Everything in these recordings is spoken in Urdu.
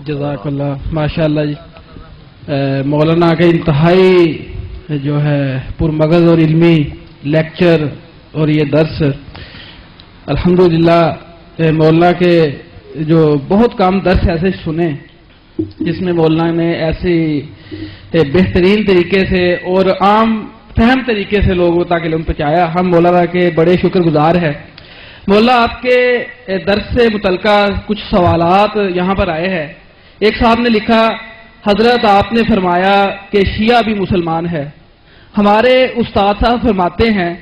جزاک اللہ ماشاء اللہ جی. مولانا کے انتہائی جو ہے پرمغز اور علمی لیکچر اور یہ درس الحمدللہ مولانا کے جو بہت کام درس ایسے سنے جس میں مولانا نے ایسی بہترین طریقے سے اور عام فہم طریقے سے لوگوں تک علم پہنچایا. ہم مولانا کے بڑے شکر گزار ہیں. مولانا آپ کے درس سے متعلقہ کچھ سوالات یہاں پر آئے ہیں. ایک صاحب نے لکھا حضرت آپ نے فرمایا کہ شیعہ بھی مسلمان ہے. ہمارے استاد صاحب فرماتے ہیں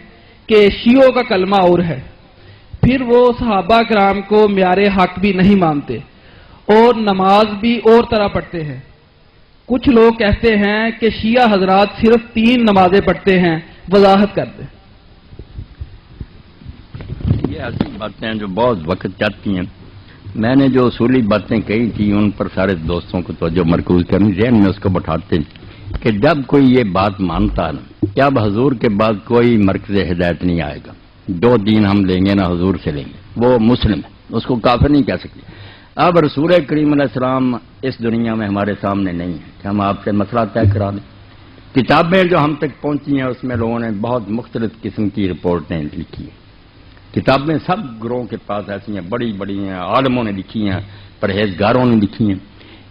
کہ شیعوں کا کلمہ اور ہے, پھر وہ صحابہ کرام کو معیار حق بھی نہیں مانتے اور نماز بھی اور طرح پڑھتے ہیں. کچھ لوگ کہتے ہیں کہ شیعہ حضرات صرف 3 نمازیں پڑھتے ہیں, وضاحت کر دیں. یہ ایسی باتیں ہیں جو بہت وقت چاہتی ہیں. میں نے جو اصولی باتیں کہی تھی ان پر سارے دوستوں کو توجہ مرکوز کرنی, ذہن میں اس کو بٹھاتے ہیں کہ جب کوئی یہ بات مانتا ہے نا کہ اب حضور کے بعد کوئی مرکز ہدایت نہیں آئے گا, جو دین ہم لیں گے نا حضور سے لیں گے, وہ مسلم ہے, اس کو کافر نہیں کہہ سکتے. اب رسول کریم علیہ السلام اس دنیا میں ہمارے سامنے نہیں ہے کہ ہم آپ سے مسئلہ طے کرا دیں. کتابیں جو ہم تک پہنچی ہیں اس میں لوگوں نے بہت مختلف قسم کی رپورٹیں لکھی ہیں. کتابیں سب گروہوں کے پاس ایسی ہیں, بڑی بڑی ہیں, عالموں نے لکھی ہیں, پرہیزگاروں نے لکھی ہیں.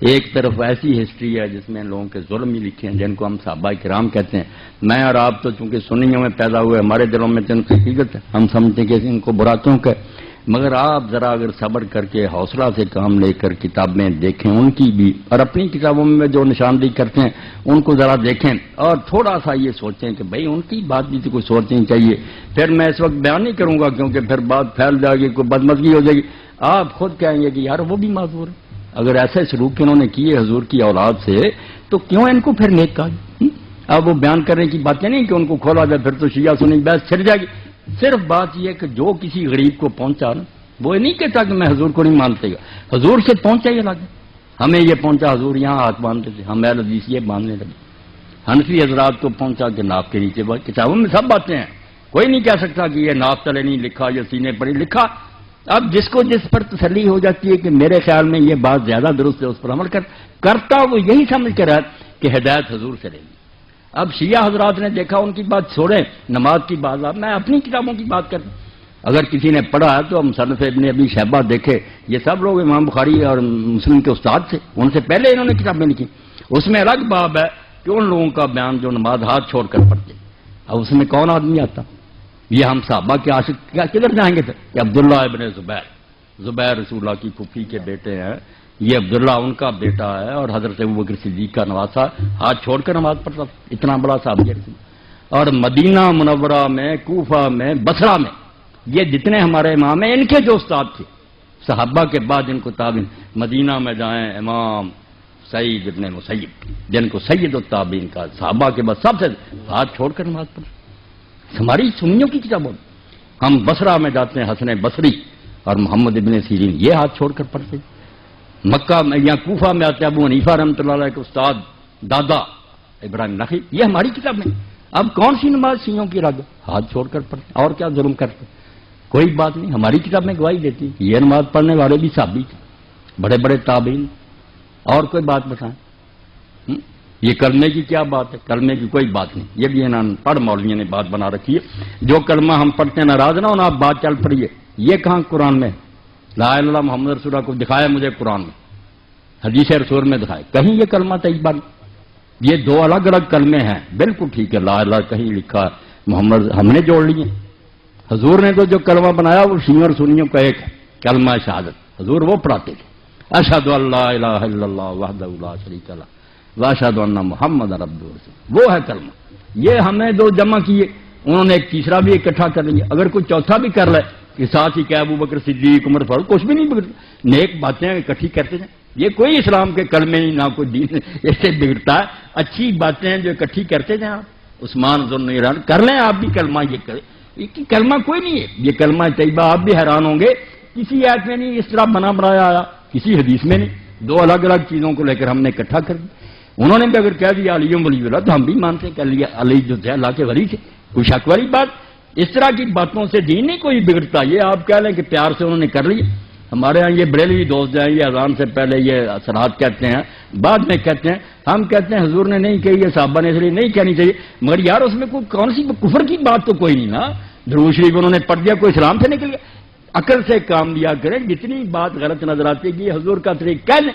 ایک طرف ایسی ہسٹری ہے جس میں لوگوں کے ظلم ہی لکھے ہیں جن کو ہم صحابہ کرام کہتے ہیں. میں اور آپ تو چونکہ سنیوں میں پیدا ہوئے, ہمارے دلوں میں تو ان کی حقیقت ہے, ہم سمجھتے ہیں کہ ان کو برا کیوں کہ, مگر آپ ذرا اگر صبر کر کے حوصلہ سے کام لے کر کتابیں دیکھیں ان کی بھی, اور اپنی کتابوں میں جو نشاندہی کرتے ہیں ان کو ذرا دیکھیں اور تھوڑا سا یہ سوچیں کہ بھئی ان کی بات بھی تو کوئی سوچنی چاہیے. پھر میں اس وقت بیان نہیں کروں گا کیونکہ پھر بات پھیل جائے گی, کوئی بدمزگی ہو جائے گی. آپ خود کہیں گے کہ یار وہ بھی معذور ہے. اگر ایسے سلوک انہوں نے کیے حضور کی اولاد سے تو کیوں ان کو پھر نیک کہا. اب وہ بیان کرنے کی باتیں نہیں کہ ان کو کھولا جائے پھر تو شیعہ سنی بحث چھڑ جائے گی. صرف بات یہ کہ جو کسی غریب کو پہنچا نا وہ نہیں کہتا کہ میں حضور کو نہیں مانتے گا, حضور سے پہنچا یہ لگا. ہمیں یہ پہنچا حضور یہاں ہاتھ باندھتے تھے, ہم اہل حدیث یہ باندھنے لگے. حنفی حضرات کو پہنچا کہ ناف کے نیچے بات, کتابوں میں سب باتیں ہیں, کوئی نہیں کہہ سکتا کہ یہ ناف تلے نہیں لکھا یا سینے پر ہی لکھا. اب جس کو جس پر تسلی ہو جاتی ہے کہ میرے خیال میں یہ بات زیادہ درست ہے اس پر عمل کرتا وہ یہی سمجھ کر ہے کہ ہدایت حضور سے لے گی. اب شیعہ حضرات نے دیکھا ان کی بات چھوڑیں, نماز کی بات, اب میں اپنی کتابوں کی بات کرتا ہوں. اگر کسی نے پڑھا ہے تو مصنف ابن ابی شیبہ دیکھے, یہ سب لوگ امام بخاری اور مسلم کے استاد تھے, ان سے پہلے انہوں نے کتابیں لکھی. اس میں الگ باب ہے کہ ان لوگوں کا بیان جو نماز ہاتھ چھوڑ کر پڑھتے. اب اس میں کون آدمی آتا؟ یہ ہم صحابہ کے عاشق کدھر جائیں گے پھر کہ عبداللہ ابن زبیر رسول اللہ کی پھوپھی کے بیٹے ہیں, یہ عبداللہ ان کا بیٹا ہے اور حضرت ابوبکر صدیق کا نواسا, ہاتھ چھوڑ کر نماز پڑھتا, اتنا بڑا صحابی. اور مدینہ منورہ میں, کوفہ میں, بصرہ میں یہ جتنے ہمارے امام ہیں ان کے جو استاد تھے صحابہ کے بعد ان کو تابعین, مدینہ میں جائیں امام سعید ابن مسیب جن کو سید التابعین کا, صحابہ کے بعد سب سے ہاتھ چھوڑ کر نماز پڑھتے. ہماری سنیوں کی کتابوں میں ہم بصرہ میں جاتے ہیں, حسن بصری اور محمد ابن سیرین یہ ہاتھ چھوڑ کر پڑھتے. مکہ میں یا کوفہ میں آتے ابو حنیفہ رحمۃ اللہ علیہ کے استاد دادا ابراہیم نخعی, یہ ہماری کتاب میں. اب کون سی نماز شیعوں کی رگ, ہاتھ چھوڑ کر پڑھتے اور کیا ظلم کرتے, کوئی بات نہیں. ہماری کتاب میں گواہی دیتی یہ نماز پڑھنے والے بھی صحابی تھے, بڑے بڑے تابعین. اور کوئی بات بتائیں, یہ کلمے کی کیا بات ہے؟ کلمے کی کوئی بات نہیں, یہ بھی انہوں پڑھ مولویوں نے بات بنا رکھی ہے. جو کلمہ ہم پڑھتے ہیں ناراض نہ ہونا, آپ بات چل پڑیے. یہ کہاں قرآن میں لا الہ الا اللہ محمد رسول اللہ کو دکھایا مجھے قرآن میں, حدیث رسول میں دکھائے, کہیں یہ کلمہ طیبہ نہیں. یہ دو الگ الگ کلمے ہیں, بالکل ٹھیک ہے. لا الہ کہیں لکھا, محمد ہم نے جوڑ لیے. حضور نے تو جو کلمہ بنایا وہ شیعوں اور سنیوں کا ایک ہے, کلمہ شہادت. حضور وہ پڑھاتے تھے, اشہد ان لا الہ الا اللہ وحدہ لا شریک لہ واشہد ان محمد عبدہ ورسولہ, وہ ہے کلمہ. یہ ہمیں دو جمع کیے, انہوں نے ایک تیسرا بھی اکٹھا کر لیا. اگر کوئی چوتھا بھی کر لے کہ ساتھ ہی کہ ابو بکر صدیق عمر فاروق, کچھ بھی نہیں بگڑتا. نیک باتیں اکٹھی کرتے جائیں, یہ کوئی اسلام کے کلمے نہیں, نہ کوئی دین ایسے بگڑتا ہے. اچھی باتیں جو اکٹھی کرتے جائیں آپ, عثمان ذوالنورین کر لیں آپ بھی کلمہ, یہ کریں. کلمہ کوئی نہیں ہے, یہ کلمہ طیبہ. آپ بھی حیران ہوں گے کسی آیت میں نہیں اس طرح بنا بنایا آیا, کسی حدیث میں نہیں. دو الگ الگ چیزوں کو لے کر ہم نے اکٹھا کر دیا. انہوں نے بھی اگر کہہ دیا علی ولی اللہ تو ہم بھی مانتے ہیں کہ علی جو تھے اللہ کے ولی تھے, کوئی شک والی بات. اس طرح کی باتوں سے دین نہیں کوئی بگڑتا. یہ آپ کہہ لیں کہ پیار سے انہوں نے کر لیا, ہمارے ہاں یہ بریلوی دوست ہیں، یہ اذان سے پہلے یہ صلات کہتے ہیں، بعد میں کہتے ہیں، ہم کہتے ہیں حضور نے نہیں کہی ہے، صحابہ نے اس لیے نہیں کہنی چاہیے، مگر یار اس میں کوئی کون سی کفر کی بات تو کوئی نہیں نا، درود شریف انہوں نے پڑھ دیا، کوئی اسلام سے نکل گیا؟ عقل سے کام لیا کریں، جتنی بات غلط نظر آتی ہے کہ یہ حضور کا طریقہ کہہ لیں،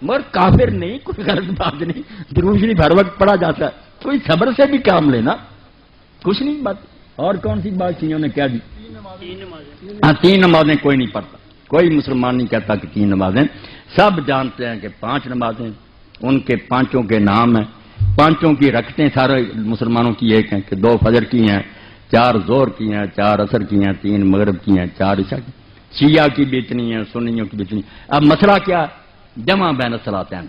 مگر کافر نہیں، کوئی غلط بات نہیں، درود شریف ہر وقت پڑھا جاتا ہے، کوئی صبر سے بھی کام لینا، کچھ نہیں بات۔ اور کون سی بات چیزوں نے کہہ دی؟ ہاں، 3 نمازیں کوئی نہیں پڑھتا، کوئی مسلمان نہیں کہتا کہ 3 نمازیں، سب جانتے ہیں کہ 5 نمازیں، ان کے 5 کے نام ہیں، 5 کی رکعتیں سارے مسلمانوں کی ایک ہیں کہ 2 فجر کی ہیں، 4 ظہر کی ہیں، 4 عصر کی ہیں، 3 مغرب کی ہیں، 4 عشاء کی، شیعہ کی بھی اتنی ہیں، سنیوں کی بھی اتنی۔ اب مسئلہ کیا ہے؟ جمع بین الصلاتین،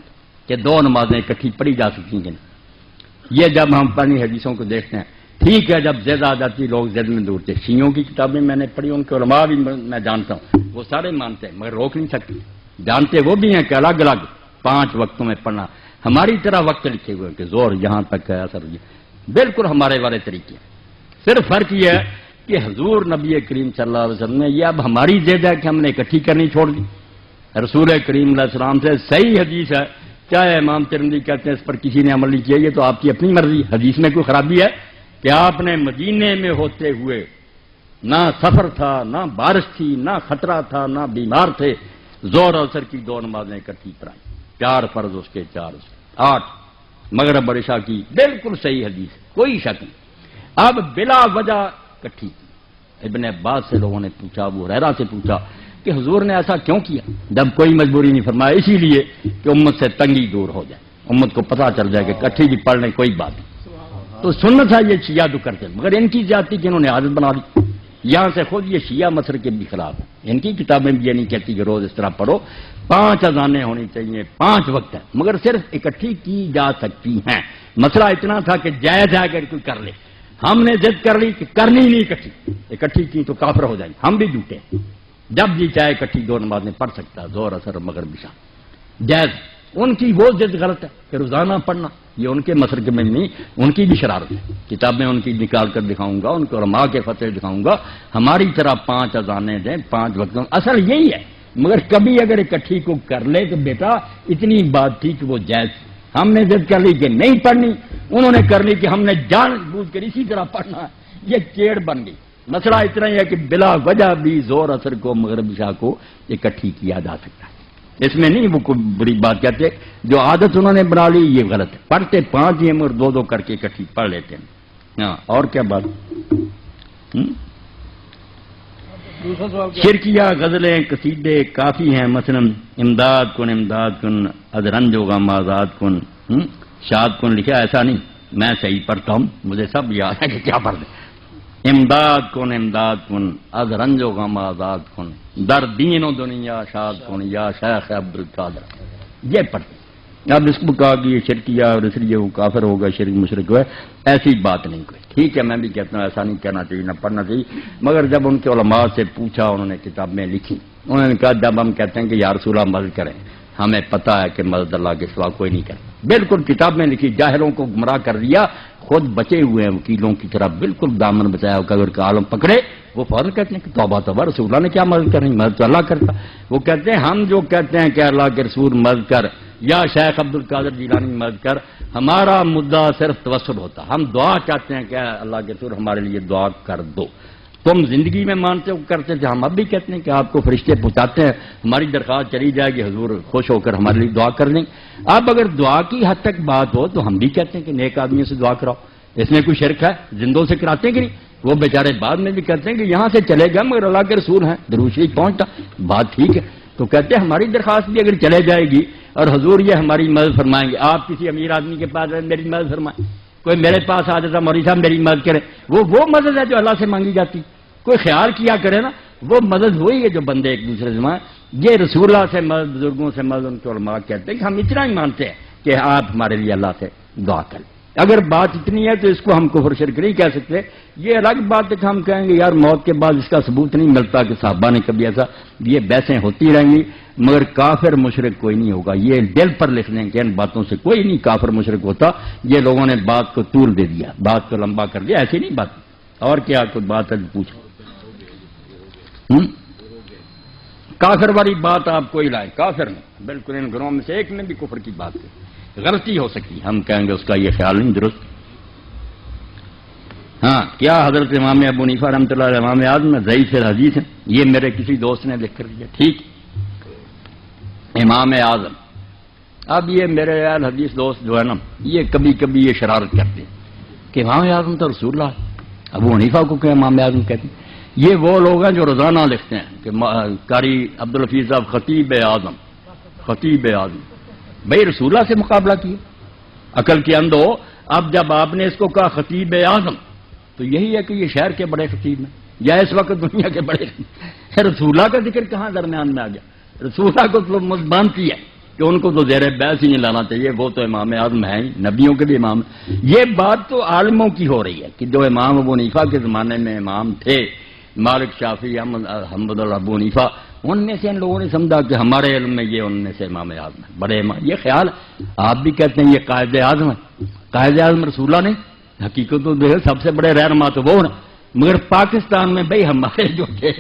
کہ 2 نمازیں اکٹھی پڑھی جا سکتی ہیں کہ نہیں۔ یہ جب ہم پرانی حدیثوں کو دیکھتے ہیں، ٹھیک ہے جب زید آ جاتی لوگ زید میں دور تھے، شیعوں کی کتابیں میں نے پڑھی، ان کے علماء بھی میں جانتا ہوں، وہ سارے مانتے ہیں مگر روک نہیں سکتے، جانتے وہ بھی ہیں کہ الگ الگ 5 وقتوں میں پڑھنا، ہماری طرح وقت لکھے ہوئے ہیں کہ زور یہاں تک ہے، اثر یہ بالکل ہمارے والے طریقے ہیں، صرف فرق یہ ہے کہ حضور نبی کریم صلی اللہ علیہ وسلم نے یہ اب ہماری زید ہے کہ ہم نے اکٹھی کرنی چھوڑ دی، رسول کریم علیہ السلام سے صحیح حدیث ہے، چاہے امام ترمذی کہتے ہیں اس پر کسی نے عمل نہیں کیا، یہ تو آپ کی اپنی مرضی، حدیث میں کوئی خرابی ہے کہ آپ نے مدینے میں ہوتے ہوئے نہ سفر تھا، نہ بارش تھی، نہ خطرہ تھا، نہ بیمار تھے، زور اور عصر کی 2 نمازیں اکٹھی پڑھائیں، 4 فرض اس کے 4 اس کے 8 مغرب اور عشاء کی، بالکل صحیح حدیث، کوئی شک نہیں۔ اب بلا وجہ اکٹھی کی، ابن عباس سے لوگوں نے پوچھا، ابو ہریرہ سے پوچھا کہ حضور نے ایسا کیوں کیا؟ جب کوئی مجبوری نہیں فرمایا، اسی لیے کہ امت سے تنگی دور ہو جائے، امت کو پتہ چل جائے کہ اکٹھی بھی پڑھ لیں کوئی بات نہیں، تو سنت ہے یہ شیعہ تو کرتے ہیں، مگر ان کی زیادتی کہ انہوں نے عادت بنا لی، یہاں سے خود یہ شیعہ مسر کے بھی خلاف ہیں، ان کی کتابیں بھی یہ نہیں کہتی کہ روز اس طرح پڑھو، 5 اذانیں ہونی چاہیے، 5 وقت ہیں، مگر صرف اکٹھی کی جا سکتی ہیں۔ مسئلہ اتنا تھا کہ جائز ہے اگر کوئی کر لے، ہم نے ضد کر لی کہ کرنی نہیں اکٹھی کی تو کافر ہو جائیں، ہم بھی جھوٹے ہیں، جب جی چاہے اکٹھی 2 نمازیں پڑھ سکتا ہے، ظہر عصر مغرب عشاء جائز۔ ان کی وہ ضد غلط ہے کہ روزانہ پڑھنا، یہ ان کے مسلک میں نہیں، ان کی بھی شرارت ہے، کتابیں ان کی نکال کر دکھاؤں گا، ان کے علماء کے فتوے دکھاؤں گا، ہماری طرح 5 اذانیں دیں 5 وقتوں، اصل یہی ہے، مگر کبھی اگر اکٹھی کو کر لے تو بیٹا اتنی بات تھی کہ وہ جائز، ہم نے ضد کر لی کہ نہیں پڑھنی، انہوں نے کر لی کہ ہم نے جان بوجھ کر اسی طرح پڑھنا ہے، یہ چیڑ بن گئی۔ مسئلہ اتنا ہی ہے کہ بلا وجہ بھی زور عصر کو مغرب عشاء کو اکٹھی کیا جا سکتا ہے، اس میں نہیں وہ کوئی بری بات کہتے، جو عادت انہوں نے بنا لی یہ غلط ہے، پڑھتے 5 ہی مگر 2 کر کے اکٹھی پڑھ لیتے ہیں۔ ہاں اور کیا بات؟ شرکیہ غزلیں قصیدے کافی ہیں، مثلا امداد کن از رنج و غم آزاد کن، شاد کن لکھا، ایسا نہیں میں صحیح پڑھتا ہوں، مجھے سب یاد ہے کہ کیا پڑھ دیں، امداد کن از رنج و غم آزاد کن، در دین و دنیا شاد کن یا شیخ عبدالقادر، یہ پڑھتے۔ اب اس کو کہا کہ یہ شرکیہ اور اس لیے وہ کافر ہوگا، شرک مشرک ہے، ایسی بات نہیں کوئی، ٹھیک ہے میں بھی کہتا ہوں ایسا نہیں کہنا چاہیے، نہ پڑھنا چاہیے، مگر جب ان کے علماء سے پوچھا، انہوں نے کتاب میں لکھی، انہوں نے کہا جب ہم کہتے ہیں کہ یا رسول اللہ مدد کریں، ہمیں پتہ ہے کہ مدد اللہ کے سوا کوئی نہیں کرے، بالکل کتاب میں لکھی، جاہلوں کو گمراہ کر دیا، خود بچے ہوئے ہیں وکیلوں کی طرح، بالکل دامن بچایا اگر کا عالم پکڑے وہ فوراً کہتے ہیں کہ توبہ توبہ، رسول اللہ نے کیا مدد کرنی، مدد تو اللہ کرتا، وہ کہتے ہیں ہم جو کہتے ہیں کہ اللہ کے رسول مدد کر یا شیخ عبدالقادر جیلانی مدد کر، ہمارا مدعا صرف توسل ہوتا، ہم دعا چاہتے ہیں کہ اللہ کے رسول ہمارے لیے دعا کر دو، تم زندگی میں مانتے ہو کرتے تھے، ہم اب بھی کہتے ہیں کہ آپ کو فرشتے پہنچاتے ہیں، ہماری درخواست چلی جائے گی حضور خوش ہو کر ہمارے لیے دعا کر دیں، اب اگر دعا کی حد تک بات ہو تو ہم بھی کہتے ہیں کہ نیک آدمیوں سے دعا کراؤ، اس میں کوئی شرک ہے؟ زندوں سے کراتے ہیں کہ نہیں؟ وہ بیچارے بعد میں بھی کہتے ہیں کہ یہاں سے چلے گئے مگر اللہ کے رسول ہیں، درود شریف پہنچتا، بات ٹھیک ہے، تو کہتے ہیں ہماری درخواست بھی اگر چلے جائے گی اور حضور یہ ہماری مدد فرمائیں گے، آپ کسی امیر آدمی کے پاس میری مدد فرمائیں، کوئی میرے پاس آ جاتا مولوی صاحب میری مدد کرے، وہ مدد ہے جو اللہ سے مانگی جاتی، کوئی خیال کیا کرے نا، وہ مدد وہی ہے جو بندے ایک دوسرے سے مانگے، یہ رسول اللہ سے مدد، بزرگوں سے مدد، ان کے علماء کہتے ہیں کہ ہم اتنا ہی مانتے ہیں کہ آپ ہمارے لیے اللہ سے دعا کریں، اگر بات اتنی ہے تو اس کو ہم کفر شرک نہیں کہہ سکتے، یہ الگ بات ہے کہ ہم کہیں گے یار موت کے بعد اس کا ثبوت نہیں ملتا کہ صحابہ نے کبھی ایسا، یہ بحثیں ہوتی رہیں گی، مگر کافر مشرک کوئی نہیں ہوگا، یہ دل پر لکھ لیں کہ ان باتوں سے کوئی نہیں کافر مشرک ہوتا، یہ لوگوں نے بات کو طول دے دیا، بات کو لمبا کر دیا، ایسی نہیں بات، اور کیا کوئی بات ہے پوچھو، کافر والی بات آپ کوئی لائیں، کافر نہیں، بالکل ان گروہوں میں سے ایک میں بھی کفر کی بات ہے، غلطی ہو سکتی، ہم کہیں گے اس کا یہ خیال نہیں درست۔ ہاں، کیا حضرت امام ابو حنیفہ رحمۃ اللہ علیہ امام اعظم میں ضعیف الحدیث ہیں؟ یہ میرے کسی دوست نے لکھ کر دیا، ٹھیک، امام اعظم۔ اب یہ میرے اہل حدیث دوست جو ہے نا، یہ کبھی کبھی یہ شرارت کرتے ہیں کہ امام اعظم تو رسول اللہ، ابو حنیفہ کو کہ امام اعظم کہتے ہیں۔ یہ وہ لوگ ہیں جو روزانہ لکھتے ہیں کہ قاری عبدالحفیظ صاحب خطیب اعظم، خطیب اعظم، بھائی رسول اللہ سے مقابلہ کیا، عقل کے اندھو۔ اب جب آپ نے اس کو کہا خطیب اعظم تو یہی ہے کہ یہ شہر کے بڑے خطیب ہیں یا اس وقت دنیا کے بڑے خطیب۔ رسول اللہ کا ذکر کہاں درمیان میں آ گیا؟ رسول اللہ کو تو مضبانتی ہے کہ ان کو تو زیر بحث ہی نہیں لانا چاہیے، وہ تو امام اعظم ہیں ہی، نبیوں کے بھی امام۔ یہ بات تو عالموں کی ہو رہی ہے کہ جو امام ابو حنیفہ کے زمانے میں امام تھے، مالک، شافعی، احمد، حنبل اور ابو حنیفہ، ان میں سے ان لوگوں نے سمجھا کہ ہمارے علم میں یہ ان میں سے امام اعظم ہے، بڑے امام۔ یہ خیال آپ بھی کہتے ہیں یہ قائد اعظم ہے، قائد اعظم رسول اللہ نہیں، حقیقت تو سب سے بڑے رہنما تو وہ ہیں، مگر پاکستان میں بھائی ہمارے جو تھے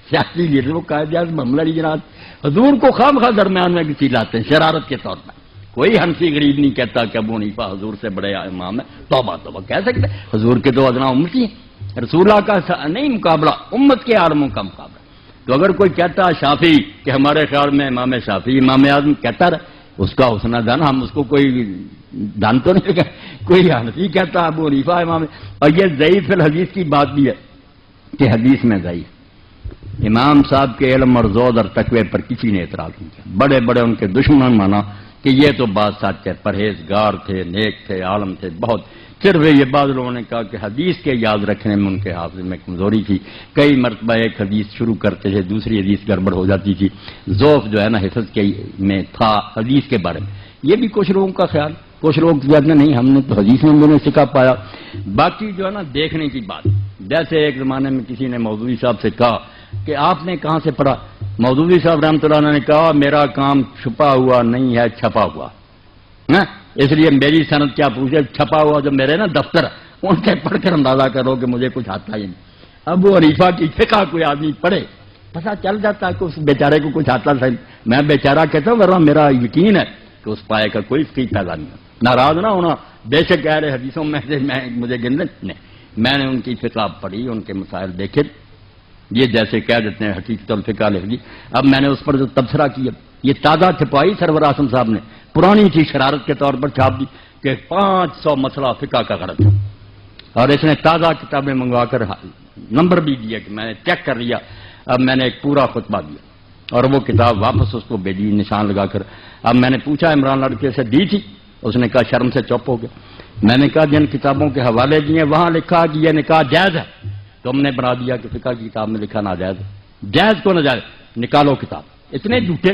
سیاسی لیڈر وہ قائد اعظم حملہ جناب حضور کو خام خواہ درمیان میں کسی لاتے ہیں شرارت کے طور پر۔ کوئی حنفی غریب نہیں کہتا کہ ابو حنیفہ حضور سے بڑے امام ہے، توبہ توبہ کہہ سکتے، حضور کے تو ادنا امتی ہیں، رسول اللہ کا نہیں مقابلہ، امت کے عالموں کا مقابلہ۔ تو اگر کوئی کہتا شافعی کہ ہمارے خیال میں امام شافعی امام اعظم کہتا رہے، اس کا حسنہ دان، ہم اس کو کوئی دان تو نہیں لگا۔ کوئی حنفی کہتا ابو حنیفہ امام، اور یہ ضعیف الحدیث کی بات بھی ہے کہ حدیث میں ضعیف۔ امام صاحب کے علم اور زود اور تقوی پر کسی نے اعتراض نہیں کیا، بڑے بڑے ان کے دشمن مانا کہ یہ تو بات سچ ہے، پرہیزگار تھے، نیک تھے، عالم تھے بہت۔ پھر بھی یہ بعض لوگوں نے کہا کہ حدیث کے یاد رکھنے میں ان کے حافظ میں کمزوری تھی، کئی مرتبہ ایک حدیث شروع کرتے تھے دوسری حدیث گڑبڑ ہو جاتی تھی، ذوف جو ہے نا حفظ کے میں تھا حدیث کے بارے میں۔ یہ بھی کچھ لوگوں کا خیال، کچھ لوگ کہتے ہیں نہیں ہم نے تو حدیث میں انہوں نے سکھا پایا۔ باقی جو ہے نا دیکھنے کی بات، جیسے ایک زمانے میں کسی نے مودودی صاحب سے کہا کہ آپ نے کہاں سے پڑھا؟ مودودی صاحب رحمۃ اللہ نے کہا میرا کام چھپا ہوا نہیں ہے، چھپا ہوا، اس لیے میری سند کیا پوچھے، چھپا ہوا جو میرے نا دفتر ان سے پڑھ کر اندازہ کرو کہ مجھے کچھ آتا ہی نہیں۔ ابو حنیفہ کی فقہ کوئی آدمی پڑھے پتہ چل جاتا ہے کہ اس بیچارے کو کچھ آتا ہے۔ میں بیچارہ کہتا ہوں ورنہ میرا یقین ہے کہ اس پائے کا کوئی فقہ پیدا نہیں ہے۔ ناراض نہ ہونا، بے شک کہہ رہے حدیثوں میں سے مجھے گننے نہیں، میں نے ان کی فقہ پڑھی، ان کے مسائل دیکھے، یہ جیسے کہہ دیتے ہیں حقیقت الفقہ لکھ دی۔ اب میں نے اس پر جو تبصرہ کیا، یہ تازہ چھپائی سرور اعظم صاحب نے، پرانی تھی شرارت کے طور پر چھاپ دی کہ 500 مسئلہ فقہ کا غلط ہے، اور اس نے تازہ کتابیں منگوا کر نمبر بھی دیا کہ میں نے چیک کر لیا۔ اب میں نے ایک پورا خطبہ دیا اور وہ کتاب واپس اس کو بھیجی نشان لگا کر۔ اب میں نے پوچھا عمران لڑکے سے دی تھی؟ اس نے کہا شرم سے چپ ہو گیا۔ میں نے کہا جن کتابوں کے حوالے دیے وہاں لکھا کہ یہ نکاح جائز ہے، تم نے بنا دیا کہ فقہ کی کتاب میں لکھا ناجائز ہے، جائز کو ناجائز، نکالو کتاب۔ اتنے جھوٹے،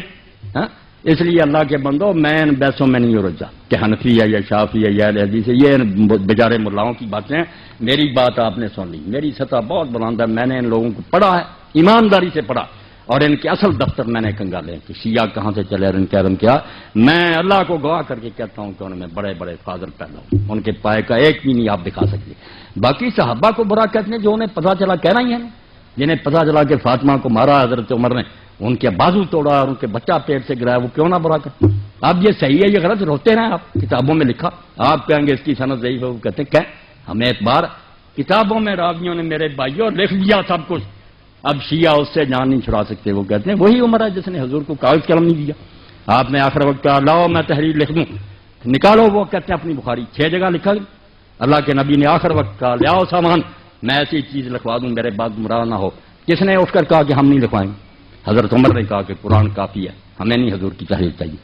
اس لیے اللہ کے بندو میں ان بحثوں میں نہیں رجا کہ حنفی ہے یا شافعی ہے یا اہل حدیث ہے، یہ بیچارے ملاؤں کی باتیں ہیں۔ میری بات آپ نے سن لی، میری سطح بہت بلند ہے، میں نے ان لوگوں کو پڑھا ہے، ایمانداری سے پڑھا، اور ان کے اصل دفتر میں نے کنگالے کہ شیعہ کہاں سے چلے اور ان کے علم کیا۔ میں اللہ کو گواہ کر کے کہتا ہوں کہ ان میں بڑے بڑے فاضل پیدا ہوں، ان کے پائے کا ایک بھی نہیں آپ دکھا سکتے۔ باقی صحابہ کو برا کہتے ہیں جو انہیں پتہ چلا، کہنا ہی ہے نا، جنہیں پتہ چلا کہ فاطمہ کو مارا حضرت عمر نے، ان کے بازو توڑا اور ان کے بچہ پیٹ سے گرایا، وہ کیوں نہ برا کرتے؟ اب یہ صحیح ہے یہ غلط، روتے رہے آپ، کتابوں میں لکھا، آپ کہیں گے اس کی سند ضعیف ہے، وہ کہتے ہیں کہ ہمیں اعتبار، کتابوں میں راویوں نے میرے بھائیوں لکھ دیا سب کچھ، اب شیعہ اس سے جان نہیں چھڑا سکتے۔ وہ کہتے ہیں وہی عمر ہے جس نے حضور کو کاغذ قلم نہیں دیا، آپ نے آخر وقت کہا لاؤ میں تحریر لکھ دوں، نکالو، وہ کہتے ہیں اپنی بخاری 6 جگہ لکھا گیا۔ اللہ کے نبی نے آخر وقت کہا لاؤ سامان، میں ایسی چیز لکھوا دوں میرے بعد گمراہ نہ ہو۔ کس نے اٹھ کر کہا کہ ہم نہیں لکھوائیں گے؟ حضرت عمر نے کہا کہ قرآن کافی ہے، ہمیں نہیں حضور کی تحریر چاہیے۔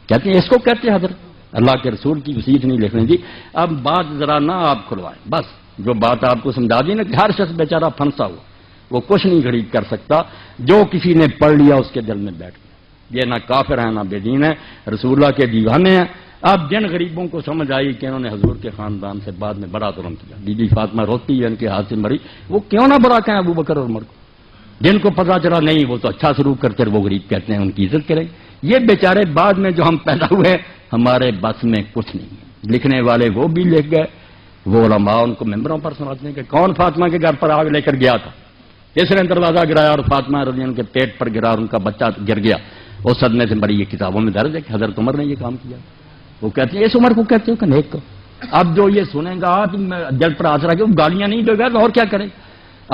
کہتے ہیں اس کو کہتے ہیں حضرت اللہ کے رسول کی وصیت نہیں لکھنے دی۔ اب بات ذرا نہ آپ کھلوائیں، بس جو بات آپ کو سمجھا دی نا کہ ہر شخص بیچارہ پھنسا ہوا، وہ کچھ نہیں گھڑی کر سکتا، جو کسی نے پڑھ لیا اس کے دل میں بیٹھ گیا۔ یہ نہ کافر ہیں نہ بے دین ہے، رسول اللہ کے دیوانے ہیں۔ اب جن غریبوں کو سمجھ آئی کہ انہوں نے حضور کے خاندان سے بعد میں بڑا ظلم کیا، بی بی فاطمہ روتی ہے ان کے ہاتھ سے مری، وہ کیوں نہ برا کہیں ابو بکر اور عمر کو؟ جن کو پتا چلا نہیں وہ تو اچھا سلوک کرتے، وہ غریب کہتے ہیں ان کی عزت کریں۔ یہ بیچارے بعد میں جو ہم پیدا ہوئے ہمارے بس میں کچھ نہیں ہے، لکھنے والے وہ بھی لکھ گئے، وہ علماء ان کو ممبروں پر سناتے ہیں کہ کون فاطمہ کے گھر پر آگ لے کر گیا تھا، اس نے دروازہ گرایا اور فاطمہ رضی اللہ عنہ کے پیٹ پر گرا اور ان کا بچہ گر گیا. اس صدمے سے بڑی یہ کتابوں میں درج ہے کہ حضرت عمر نے یہ کام کیا. وہ کہتے ہیں اس عمر کو کہتے ہو کہ نیک کو. اب جو یہ سنیں گا جل پر آسرا کے وہ گالیاں نہیں دے گا تو اور کیا کریں.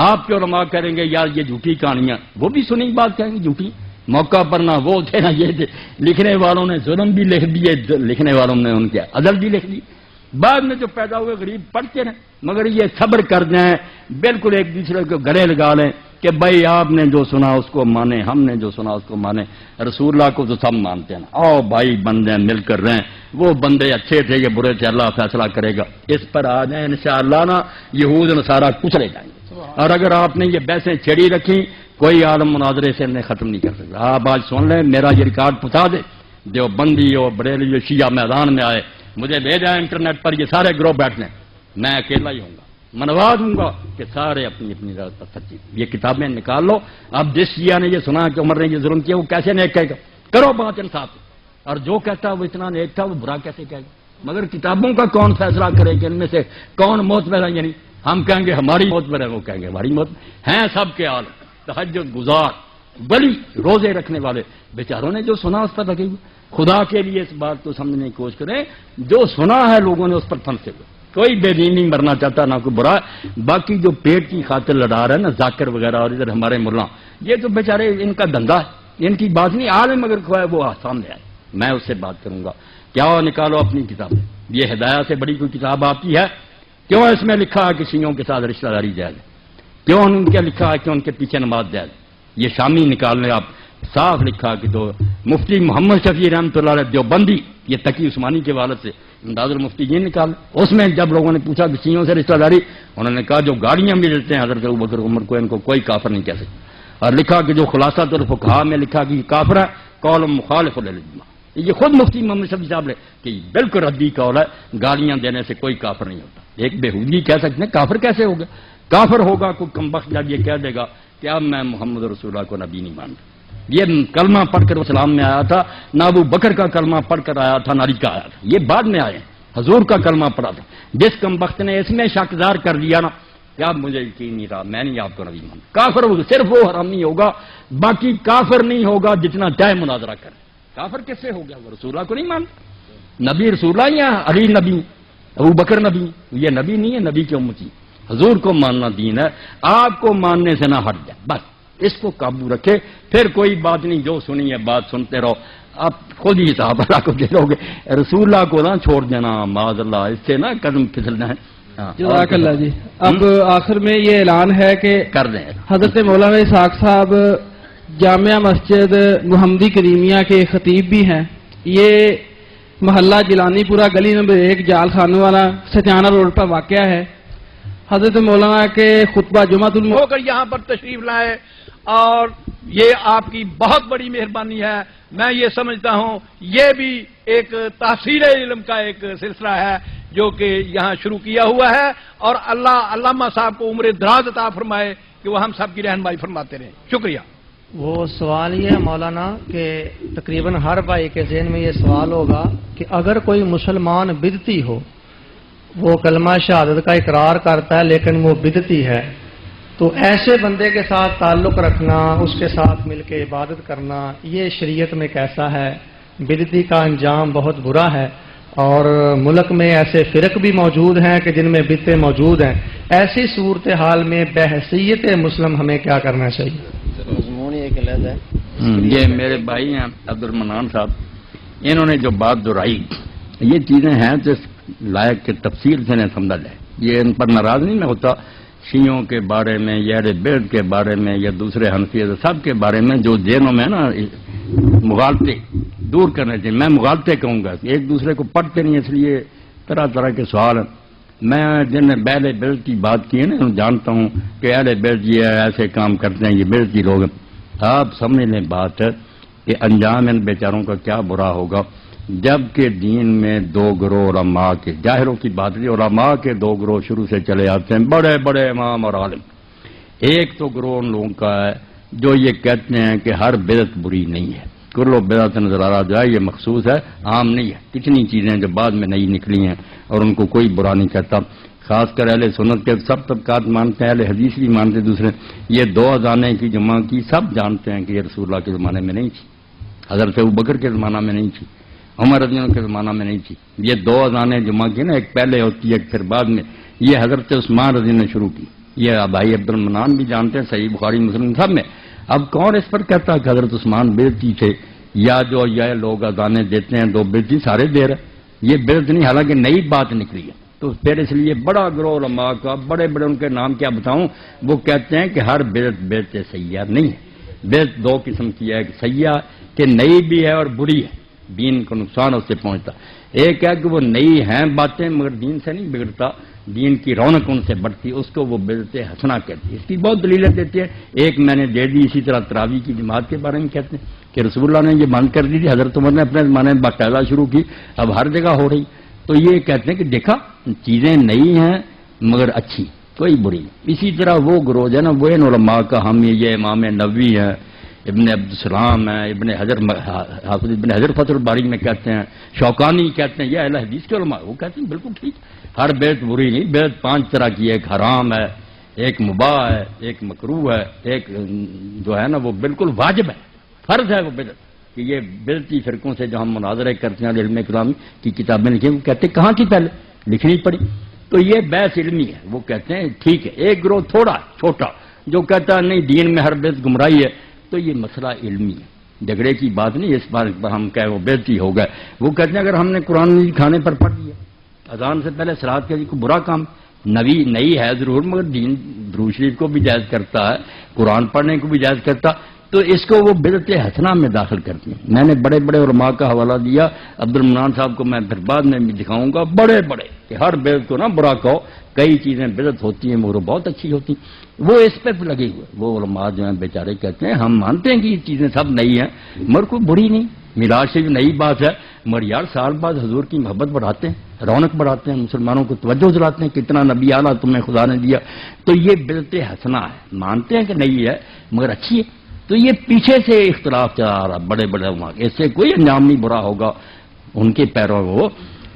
آپ کے علماء کریں گے یار یہ جھوٹی کہانیاں, وہ بھی سنی بات کہیں گے جھوٹی. موقع پر نہ وہ تھے نہ یہ تھے. لکھنے والوں نے ظلم بھی لکھ دیے, لکھنے والوں نے ان کے عدل بھی لکھ دی. بعد میں جو پیدا ہوئے غریب پڑھتے رہیں, مگر یہ صبر کر جائیں, بالکل ایک دوسرے کو گلے لگا لیں کہ بھائی آپ نے جو سنا اس کو مانے, ہم نے جو سنا اس کو مانے. رسول اللہ کو تو سب مانتے ہیں, آؤ بھائی بندے مل کر رہیں. وہ بندے اچھے تھے, یہ برے تھے, اللہ فیصلہ کرے گا. اس پر آ جائیں انشاءاللہ نا یہود نصارہ کچلے جائیں گے. اور اگر آپ نے یہ بحثیں چھڑی رکھی کوئی عالم مناظرے سے انہیں ختم نہیں کر سکتا. آپ آج سن لیں, میرا یہ ریکارڈ پہنچا دے, جو بندی اور بریلی شیعہ میدان میں آئے مجھے بھیجا انٹرنیٹ پر, یہ سارے گروہ بیٹھنے, میں اکیلا ہی ہوں گا, منوا دوں گا کہ سارے اپنی اپنی رات پر سچی. یہ کتابیں نکال لو. اب جس شیعہ نے یہ سنا کہ عمر نے یہ ظلم کیا وہ کیسے نیک کہے گا؟ کرو بات انصاف. اور جو کہتا وہ اتنا نیک تھا وہ برا کیسے کہے گا؟ مگر کتابوں کا کون فیصلہ کرے کہ ان میں سے کون موت میں ہے؟ یعنی ہم کہیں گے ہماری موت پر ہے, وہ کہیں گے ہماری موت ہیں. سب کے حال تہجد گزار بلی روزے رکھنے والے بیچاروں نے جو سنا اس پر لگے ہوئے. خدا کے لیے اس بات کو سمجھنے کی کوشش کریں, جو سنا ہے لوگوں نے اس پر پھنسے ہوئے. کوئی بے دین نہیں مرنا چاہتا, نہ کوئی برا. باقی جو پیٹ کی خاطر لڑا رہا ہے نا ذاکر وغیرہ اور ادھر ہمارے ملا, یہ تو بیچارے ان کا دھندا ہے, ان کی بات نہیں. عالم اگر کوئی وہ سامنے آئے میں اس سے بات کروں گا. کیا نکالو اپنی کتابیں. یہ ہدایت سے بڑی کوئی کتاب آپ کی ہے؟ کیوں اس میں لکھا ہے کہ شیعوں کے ساتھ رشتہ داری جائز ہے؟ کیوں ان کے لکھا ہے کہ ان کے پیچھے نماز جائز؟ یہ شامی نکال لیں آپ, صاف لکھا کہ تو مفتی محمد شفیع رحمۃ اللہ علیہ دیوبندی, یہ تقی عثمانی کے والد سے امداد المفتی یہ نکال. اس میں جب لوگوں نے پوچھا کہ شیعوں سے رشتہ داری, انہوں نے کہا جو گاڑیاں بھی دیتے ہیں حضرت ابوبکر عمر کو ان کو کوئی کافر نہیں کہہ سکتا. اور لکھا کہ جو خلاصہ الفقہاء میں لکھا کہ یہ کافر ہے, قول مخالف للاجماع. یہ خود مفتی محمد شفیع صاحب نے کہ بالکل ردی قول ہے, گالیاں دینے سے کوئی کافر نہیں ہوتا. ایک بےہودگی کہہ سکتے ہیں کافر کیسے ہوگا؟ کافر ہوگا کوئی کمبخت جب یہ کہہ دے گا کہ اب میں محمد رسول اللہ کو نبی نہیں مانتا. یہ کلمہ پڑھ کر اسلام میں آیا تھا, نہ ابو بکر کا کلمہ پڑھ کر آیا تھا, نہ علی کا آیا تھا. یہ بعد میں آئے, حضور کا کلمہ پڑھا تھا. جس کمبخت نے اس میں شک ظاہر کر دیا نا کہ اب مجھے یقین نہیں رہا, میں نہیں آپ کو نبی مانتا. کافر ہوگا, صرف وہ حرامی ہوگا, باقی کافر نہیں ہوگا جتنا چاہے مناظرہ کرے. کافر کس سے ہو گیا؟ وہ رسول اللہ کو نہیں مانتا. نبی رسول اللہ یا علی نبی, ابو بکر نبی, یہ نبی نہیں ہے, نبی کی امتی. حضور کو ماننا دین ہے, آپ کو ماننے سے نہ ہٹ جائے, بس اس کو قابو رکھے. پھر کوئی بات نہیں, جو سنی ہے بات سنتے رہو. آپ خود ہی صاحب اللہ کو دے رہو گے, رسول اللہ کو نہ چھوڑ دینا معاذ اللہ, اس سے نہ قدم پھسلنا ہے. جزاک اللہ جی. اب آخر میں یہ اعلان ہے کہ کر دیں حضرت مولانا اسحاق صاحب جامعہ مسجد محمدی کریمیہ کے خطیب بھی ہیں. یہ محلہ جیلانی پورہ گلی نمبر 1 جال خانوں والا سچانہ روڈ پر واقع ہے. حضرت مولانا کے خطبہ جمعۃ ہو کر یہاں پر تشریف لائے, اور یہ آپ کی بہت بڑی مہربانی ہے. میں یہ سمجھتا ہوں یہ بھی ایک تحصیل علم کا ایک سلسلہ ہے جو کہ یہاں شروع کیا ہوا ہے, اور اللہ علامہ صاحب کو عمر دراز عطا فرمائے کہ وہ ہم سب کی رہنمائی فرماتے رہیں. شکریہ. وہ سوال یہ ہے مولانا کہ تقریباً ہر بھائی کے ذہن میں یہ سوال ہوگا کہ اگر کوئی مسلمان بدعتی ہو, وہ کلمہ شہادت کا اقرار کرتا ہے لیکن وہ بدعتی ہے, تو ایسے بندے کے ساتھ تعلق رکھنا, اس کے ساتھ مل کے عبادت کرنا, یہ شریعت میں کیسا ہے؟ بدعتی کا انجام بہت برا ہے, اور ملک میں ایسے فرق بھی موجود ہیں کہ جن میں بدعتیں موجود ہیں. ایسی صورتحال میں بحیثیت مسلم ہمیں کیا کرنا چاہیے؟ مضمون ایک علیحدہ ہے. یہ میرے بھائی ہیں عبد المنان صاحب, انہوں نے جو بات دہرائی, یہ چیزیں ہیں جو لائق کے تفصیل سے نہیں سمجھا جائے. یہ ان پر ناراض نہیں میں ہوتا, شیعوں کے بارے میں یا اہل بیت کے بارے میں یا دوسرے حنفی سب کے بارے میں جو ذہنوں میں نا مغالطے دور کرنے چاہیے. میں مغالطے کہوں گا, ایک دوسرے کو پڑھتے نہیں, اس لیے طرح طرح کے سوال ہیں. میں جن نے اہل بیت کی بات کی ہے نا, جانتا ہوں کہ اہل بیت یہ ایسے کام کرتے ہیں, یہ بیت کی لوگ. آپ سمجھ لیں بات ہے کہ انجام ان بیچاروں کا کیا برا ہوگا جبکہ دین میں 2 گروہ علماء کے, ظاہروں کی بات نہیں, علماء کے 2 گروہ شروع سے چلے آتے ہیں, بڑے بڑے امام اور عالم. ایک تو گروہ ان لوگوں کا ہے جو یہ کہتے ہیں کہ ہر بدعت بری نہیں ہے, کلو بدعت نظر آ رہا جو ہے یہ مخصوص ہے, عام نہیں ہے. کتنی چیزیں جو بعد میں نئی نکلی ہیں اور ان کو کوئی برا نہیں کہتا. خاص کر اہل سنت کے سب طبقات مانتے ہیں، اہل حدیث بھی مانتے ہیں، دوسرے یہ 2 اذانیں کی جمع کی سب جانتے ہیں کہ یہ رسول اللہ کے زمانے میں نہیں تھی، حضرت ابوبکر کے زمانہ میں نہیں تھی، عمر رضی اللہ عنہ کے زمانہ میں نہیں تھی. یہ 2 اذانیں جمع کی نا، ایک پہلے ہوتی ہے ایک پھر بعد میں، یہ حضرت عثمان رضی اللہ نے شروع کی. یہ بھائی عبد المنان بھی جانتے ہیں، صحیح بخاری مسلم سب میں. اب کون اس پر کہتا ہے کہ حضرت عثمان بدعتی تھے، یا جو یہ لوگ اذانیں دیتے ہیں 2 بدعتی سارے دے رہے، یہ بدعت نہیں، حالانکہ نئی بات نکلی ہے. تو پھر اس لیے بڑا گروہ علماء کا، بڑے بڑے ان کے نام کیا بتاؤں، وہ کہتے ہیں کہ ہر بدعت سیاح نہیں ہے. بدعت 2 قسم کی ہے، ایک سیاح کہ نئی بھی ہے اور بری ہے، دین کو نقصان اس سے پہنچتا. ایک ہے کہ وہ نئی ہیں باتیں مگر دین سے نہیں بگڑتا، دین کی رونق ان سے بڑھتی، اس کو وہ بدعت حسنہ کہتی ہے. اس کی بہت دلیلیں دیتی ہے. ایک میں نے دے دی، اسی طرح تراویح کی جماعت کے بارے میں کہتے ہیں کہ رسول اللہ نے یہ بند کر دی تھی، حضرت عمر نے اپنے زمانے میں باقاعدہ شروع کی، اب ہر جگہ ہو رہی. تو یہ کہتے ہیں کہ دیکھا چیزیں نئی ہیں مگر اچھی، کوئی بری نہیں. اسی طرح وہ گروہ ہے نا، وہ ان علماء کا ہم یہ امام نووی ہے، ابن عبدالسلام ہے، حافظ ابن حجر فتح الباری میں کہتے ہیں، شوکانی کہتے ہیں، یہ اہل حدیث کے علماء وہ کہتے ہیں بالکل ٹھیک. ہر بدعت بری نہیں، بدعت 5 طرح کی، ایک حرام ہے، ایک مباح ہے، ایک مکروہ ہے، ایک جو ہے نا وہ بالکل واجب ہے، فرض ہے وہ بدعت. کہ یہ بدعتی فرقوں سے جو ہم مناظرے کرتے ہیں، علم کلام کی کتابیں لکھی وہ کہتے ہیں کہاں کی پہلے لکھنی پڑی. تو یہ بحث علمی ہے. وہ کہتے ہیں ٹھیک ہے. ایک گروہ تھوڑا چھوٹا جو کہتا ہے نہیں دین میں ہر بدعت گمراہی ہے، تو یہ مسئلہ علمی ہے، جھگڑے کی بات نہیں. اس بات پر ہم کہے وہ بدعتی ہو گئے. وہ کہتے ہیں اگر ہم نے قرآن کھانے پر پڑھ دیا اذان سے پہلے صلاۃ کے کوئی برا کام نئی ہے ضرور، مگر دین درود شریف کو بھی جائز کرتا ہے، قرآن پڑھنے کو بھی جائز کرتا، تو اس کو وہ بدعت حسنہ میں داخل کرتی ہیں. میں نے بڑے بڑے علماء کا حوالہ دیا، عبد المنان صاحب کو میں پھر بعد میں بھی دکھاؤں گا، بڑے بڑے کہ ہر بدعت کو نہ برا کہو، کئی چیزیں بدعت ہوتی ہیں مگر بہت اچھی ہوتی. وہ اس پہ لگے ہوئے وہ علماء جو ہیں بیچارے کہتے ہیں ہم مانتے ہیں کہ یہ چیزیں سب نئی ہیں مگر کوئی بری نہیں. میلاد شریف نئی بات ہے مگر یار سال بعد حضور کی محبت بڑھاتے ہیں، رونق بڑھاتے ہیں، مسلمانوں کو توجہ دلاتے ہیں، کتنا نبی اعلیٰ تمہیں خدا نے دیا. تو یہ بدعت حسنہ ہے، مانتے ہیں کہ نئی ہے مگر اچھی ہے. تو یہ پیچھے سے اختلاف چلا آ رہا بڑے بڑے علماء، اس سے کوئی انجام نہیں برا ہوگا ان کے پیروں کو.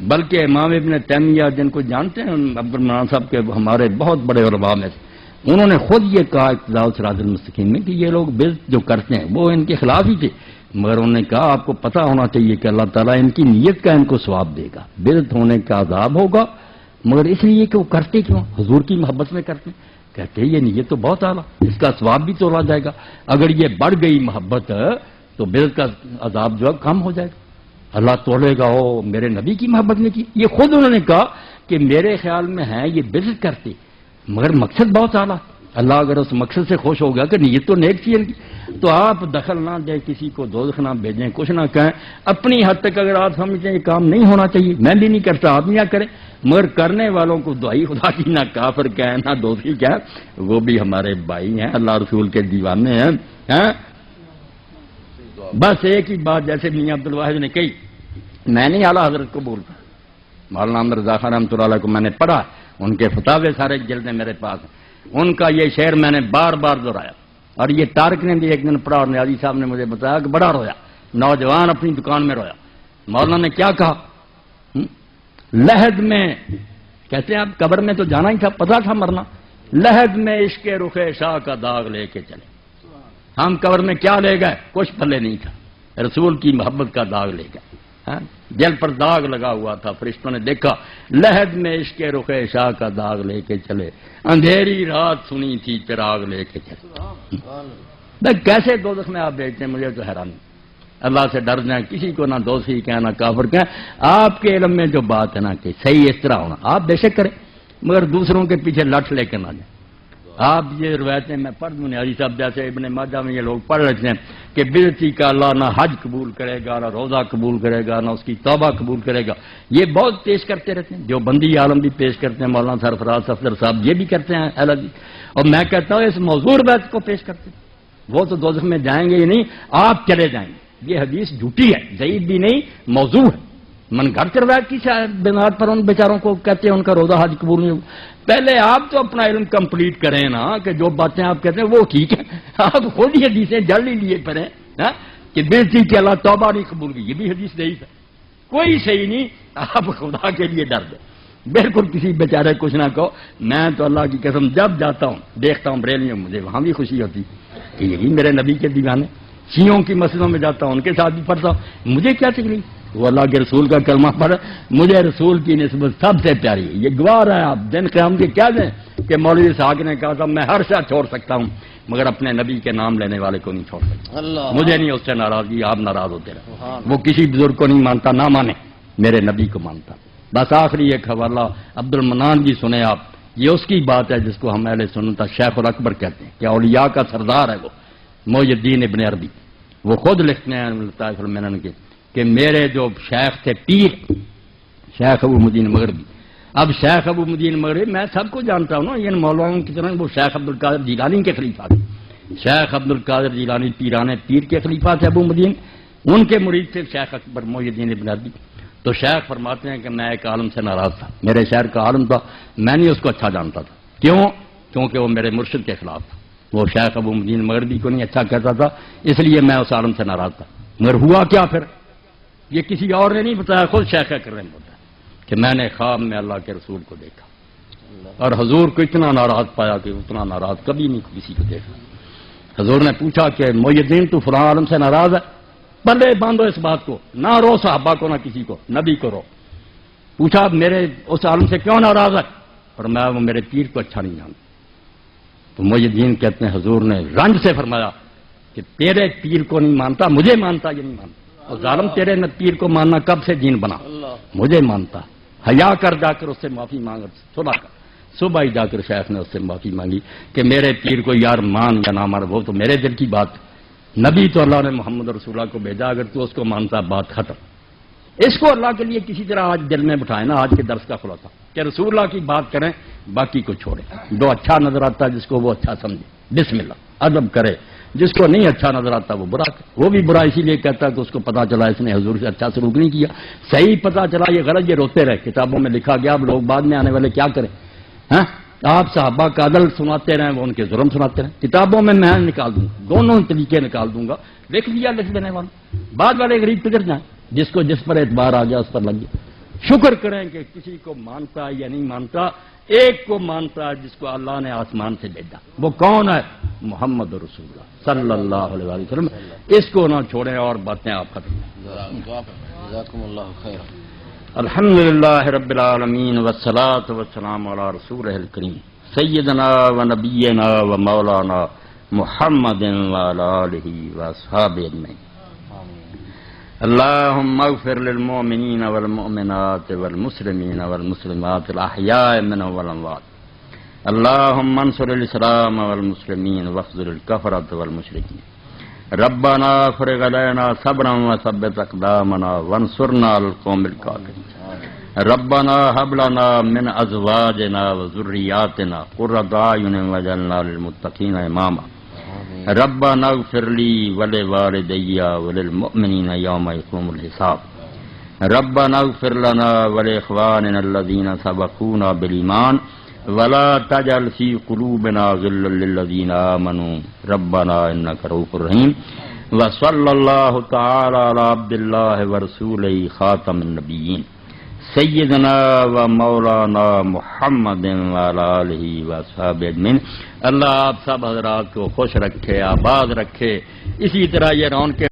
بلکہ امام ابن تیمیہ جن کو جانتے ہیں عبد المنان صاحب کے ہمارے بہت بڑے علماء میں سے، انہوں نے خود یہ کہا اقتداء صراط المستقیم میں کہ یہ لوگ بدعت جو کرتے ہیں وہ ان کے خلاف ہی تھے، مگر انہوں نے کہا آپ کو پتہ ہونا چاہیے کہ اللہ تعالیٰ ان کی نیت کا ان کو ثواب دے گا، بدعت ہونے کا عذاب ہوگا مگر اس لیے کہ وہ کرتے کیوں، حضور کی محبت میں کرتے ہیں. کہتے ہیں یہ نیت تو بہت اعلیٰ، اس کا ثواب بھی تولا جائے گا. اگر یہ بڑھ گئی محبت تو بدعت کا عذاب جو ہے کم ہو جائے گا، اللہ تولے گا ہو میرے نبی کی محبت میں کی. یہ خود انہوں نے کہا کہ میرے خیال میں ہے یہ بدعت کرتے مگر مقصد بہت اعلیٰ، اللہ اگر اس مقصد سے خوش ہو گیا کہ نیت تو نیک تھی ان کی. تو آپ دخل نہ دیں، کسی کو دوزخ نہ بھیجیں، کچھ نہ کہیں. اپنی حد تک اگر آپ سمجھیں یہ کام نہیں ہونا چاہیے، میں بھی نہیں کرتا آپ نہ کریں، مگر کرنے والوں کو دعائی خدا کی نہ کافر کہیں نہ دوزخی کہیں، وہ بھی ہمارے بھائی ہیں، اللہ رسول کے دیوانے ہیں. بس ایک ہی بات جیسے میاں عبدالواحد نے کہی، میں نہیں اعلیٰ حضرت کو بولتا، مولانا احمد رضا خان رحمۃ اللہ علیہ کو میں نے پڑھا، ان کے فتاوے سارے جلدیں میرے پاس ہیں. ان کا یہ شعر میں نے بار بار دہرایا، اور یہ طارق نے بھی ایک دن پڑھا اور نیازی صاحب نے مجھے بتایا کہ بڑا رویا، نوجوان اپنی دکان میں رویا. مولانا نے کیا کہا، لحد میں کہتے ہیں اب قبر میں تو جانا ہی تھا، پتہ تھا مرنا، لحد میں عشق رخ شاہ کا داغ لے کے چلے. ہم قبر میں کیا لے گئے، کچھ پلے نہیں تھا، رسول کی محبت کا داغ لے گئے. دل پر داغ لگا ہوا تھا، فرشتوں نے دیکھا لحد میں عشق رخ شاہ کا داغ لے کے چلے، اندھیری رات سنی تھی چراغ لے کے چلے. کیسے دوزخ میں آپ بھیجتے ہیں، مجھے تو حیرانی. اللہ سے ڈر جائیں، کسی کو نہ دوزخی کہیں نہ کافر کہیں. آپ کے علم میں جو بات ہے نا کہ صحیح اس طرح ہونا، آپ بے شک کریں مگر دوسروں کے پیچھے لٹ لے کے نہ جائیں. آپ یہ روایتیں میں پڑھ دوں، نیازی صاحب جیسے ابن ماجہ میں یہ لوگ پڑھ لیتے ہیں کہ بدعتی کا اللہ نہ حج قبول کرے گا، نہ روزہ قبول کرے گا، نہ اس کی توبہ قبول کرے گا. یہ بہت پیش کرتے رہتے ہیں، جو بندی عالم بھی پیش کرتے ہیں، مولانا سرفراز صفدر صاحب یہ بھی کرتے ہیں اہل حدیث. اور میں کہتا ہوں اس موضوع روایت کو پیش کرتے ہیں. وہ تو دوزخ میں جائیں گے ہی نہیں، آپ چلے جائیں گے. یہ حدیث جھوٹی ہے، ضعیف بھی نہیں، موضوع ہے. من گھر کے روایت کی بنیاد پر ان بیچاروں کو کہتے ہیں ان کا روزہ حج قبول نہیں. پہلے آپ تو اپنا علم کمپلیٹ کریں نا، کہ جو باتیں آپ کہتے ہیں وہ ٹھیک ہے، آپ خود ہی حدیثیں جل ہی لیے پڑے کہ بےزتی کے اللہ توبہ نہیں قبول کی، یہ بھی حدیث ضعیف ہے، کوئی صحیح نہیں. آپ خدا کے لیے ڈر دیں. بالکل کسی بیچارے کچھ نہ کہو. میں تو اللہ کی قسم جب جاتا ہوں دیکھتا ہوں بریلیوں مجھے وہاں بھی خوشی ہوتی کہ یہی میرے نبی کے دیوانے. شیعوں کی مسجدوں میں جاتا ہوں ان کے ساتھ بھی پڑھتا ہوں. مجھے کیا تکلیف, وہ اللہ کے رسول کا کلمہ پڑھ, مجھے رسول کی نسبت سب سے پیاری ہے. یہ گوار ہے آپ دن قیامت کے کیا دیں کہ مولوی صاحب نے کہا تھا میں ہر شے چھوڑ سکتا ہوں مگر اپنے نبی کے نام لینے والے کو نہیں چھوڑ سکتا. مجھے نہیں اس سے ناراضگی, آپ ناراض ہوتے رہے. وہ کسی بزرگ کو نہیں مانتا, نہ مانے, میرے نبی کو مانتا. بس آخری ایک حوالہ عبد المنان جی سنیں آپ, یہ اس کی بات ہے جس کو ہم اہل سنت شیخ الاکبر کہتے ہیں کہ اولیاء کا سردار ہے وہ محی الدین ابن عربی. وہ خود لکھتے ہیں لطائف المنن کے کہ میرے جو شیخ تھے پیر شیخ ابو مدین مغربی. اب شیخ ابو مدین مغربی میں سب کو جانتا ہوں نا, ان مولانا کی طرح وہ شیخ عبد القادر جیلانی کے خلیفہ تھے. شیخ عبد القادر جیلانی پیران پیر کے خلیفہ تھے ابو مدین, ان کے مرید تھے شیخ اکبر محی الدین ابن عربی. تو شیخ فرماتے ہیں کہ میں ایک عالم سے ناراض تھا, میرے شہر کا عالم تھا, میں نہیں اس کو اچھا جانتا تھا. کیوں؟ کیونکہ وہ میرے مرشد کے خلاف تھا. وہ شیخ ابو مدین مغربی کو نہیں اچھا کہتا تھا, اس لیے میں اس عالم سے ناراض تھا. مگر ہوا کیا پھر, یہ کسی اور نے نہیں بتایا, خود شیخ اکرم نے بتایا کہ میں نے خواب میں اللہ کے رسول کو دیکھا اور حضور کو اتنا ناراض پایا کہ اتنا ناراض کبھی نہیں کسی کو دیکھا. حضور نے پوچھا کہ محی الدین تو فلاں عالم سے ناراض ہے, پلے باندھو اس بات کو, نہ رو صحابہ کو نہ کسی کو, نبی کو رو. پوچھا میرے اس عالم سے کیوں ناراض ہے, اور میں وہ میرے پیر کو اچھا نہیں جانتا. تو محی الدین کہتے ہیں حضور نے رنج سے فرمایا کہ تیرے پیر کو نہیں مانتا, مجھے مانتا یہ نہیں مانتا. اور ظالم تیرے پیر کو ماننا کب سے دین بنا, مجھے مانتا. حیا کر جا کر اس سے معافی مانگ. صبح ہی جا کر شیخ نے اس سے معافی مانگی کہ میرے پیر کو یار مان یا نہ مان, وہ تو میرے دل کی بات. نبی تو اللہ نے محمد رسول اللہ کو بھیجا, اگر تو اس کو مانتا بات ختم. اس کو اللہ کے لیے کسی طرح آج دل میں بٹھائے نا, آج کے درس کا خلاصہ کہ رسول اللہ کی بات کریں باقی کو چھوڑیں. جو اچھا نظر آتا ہے جس کو وہ اچھا سمجھے, بسم اللہ ادب کرے. جس کو نہیں اچھا نظر آتا وہ برا کرے. وہ بھی برا اسی لیے کہتا ہے کہ اس کو پتا چلا اس نے حضور سے اچھا سلوک نہیں کیا. صحیح پتا چلا یہ غلط, یہ روتے رہے. کتابوں میں لکھا گیا, اب لوگ بعد میں آنے والے کیا کریں. ہاں آپ صحابہ کا عدل سناتے رہیں, وہ ان کے ظلم سناتے رہیں. کتابوں میں نکال دوں گا, دونوں طریقے نکال دوں گا. لکھ لیا لکھ دینے والا, بعد والے غریب پکڑ جائیں. جس کو جس پر اعتبار آ گیا اس پر لگ گیا. شکر کریں کہ کسی کو مانتا یا نہیں مانتا, ایک کو مانتا ہے جس کو اللہ نے آسمان سے بھیجا. وہ کون ہے؟ محمد رسول اللہ صلی اللہ علیہ وسلم. اس کو نہ چھوڑیں اور باتیں آپ ختم. جزاکم اللہ خیر. الحمدللہ رب العالمین والصلاة والسلام علی رسولہ الکریم سیدنا و نبینا و مولانا محمد وعلی آلہ واصحابہ اجمعین. اللہم اغفر للمؤمنین والمؤمنات والمسلمین والمسلمات الاحیاء منهم والاموات. اللہم انصر الاسلام والمسلمین واخذل الکفرۃ والمشرکین. ربنا افرغ علینا صبرا وثبت اقدامنا وانصرنا على القوم الکافرین. ربنا هب لنا من ازواجنا وذریاتنا قرۃ اعین واجعلنا للمتقین اماما. ربنا اغفر لي ولوالدي وللمؤمنين يوم يقوم الحساب. ربنا اغفر لنا ولإخواننا الذين سبقونا بالإيمان ولا تجعل في قلوبنا غلا للذين آمنوا ربنا إنك رؤوف رحيم. وصلى الله تعالى على عبد الله ورسوله خاتم النبيين سیدنا و مولانا محمد وعلی آلہ واصحابہ اجمعین. اللہ آپ سب حضرات کو خوش رکھے, آباد رکھے. اسی طرح یہ رونقیں